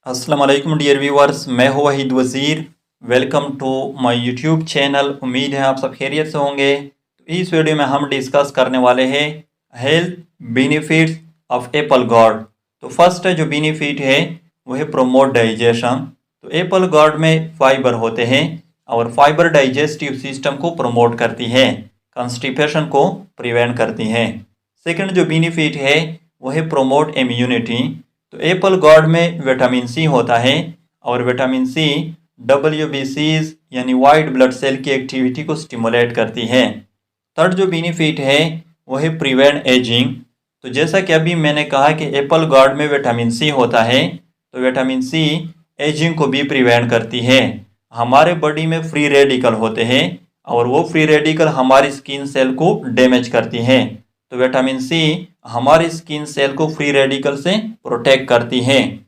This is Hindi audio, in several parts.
अस्सलाम वालेकुम डियर व्यूअर्स, मैं हूं Waheed Wazir. Welcome to my YouTube channel. उम्मीद है आप सब खैरियत से होंगे। तो इस वीडियो में हम डिस्कस करने वाले हैं health benefits of Apple God. तो फर्स्ट जो बेनिफिट है वो है प्रोमोट डाइजेशन। तो एप्पल गॉड में फाइबर होते हैं और फाइबर डाइजेस्टिव सिस्टम को प्रमोट करती है, कॉन्स्टिपेशन को प्रिवेंट करती है। सेकंड जो बेनिफिट है वो है प्रोमोट इम्यूनिटी। तो एप्पल गॉड में विटामिन सी होता है और विटामिन सी WBCs यानी वाइट ब्लड सेल की एक्टिविटी को स्टिमुलेट करती है। थर्ड जो बेनिफिट है वो है प्रिवेंट एजिंग। तो जैसा कि अभी मैंने कहा कि एप्पल गॉड में विटामिन सी होता है, तो विटामिन सी एजिंग को भी प्रिवेंट करती है। हमारे बॉडी में फ्री रेडिकल होते हैं और वो फ्री रेडिकल हमारी स्किन सेल को डैमेज करती है। तो विटामिन सी हमारी स्किन सेल को फ्री रेडिकल से प्रोटेक्ट करती है।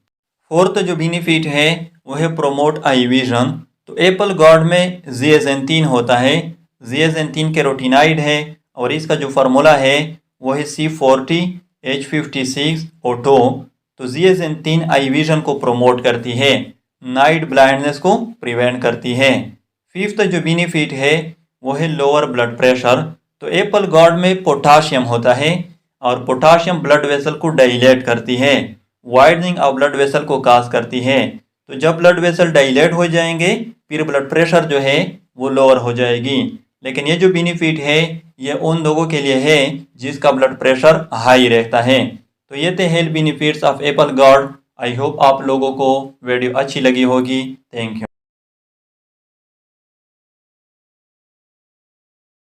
फोर्थ जो बेनिफिट है वो है प्रोमोट आई विजन। तो एप्पल गॉड में जियाजेंथिन होता है। जियाजेंथिन कैरोटीनाइड है और इसका जो फार्मूला है वो है C40H56O2। तो जियाजेंथिन आई विजन को प्रोमोट करती है, नाइट ब्लाइंडनेस को प्रिवेंट करती है। फिफ्थ जो बेनिफिट है वो है लोअर ब्लड प्रेशर। तो एप्पल गॉड में पोटाशियम होता है और पोटाशियम ब्लड वेसल को डाइलेट करती है, वाइडनिंग ऑफ ब्लड वेसल को काज करती है। तो जब ब्लड वेसल डाइलेट हो जाएंगे फिर ब्लड प्रेशर जो है वो लोअर हो जाएगी। लेकिन ये जो बेनिफिट है ये उन लोगों के लिए है जिसका ब्लड प्रेशर हाई रहता है। तो ये थे health benefits of Apple God. I hope आप लोगों को वीडियो अच्छी लगी होगी। Thank you.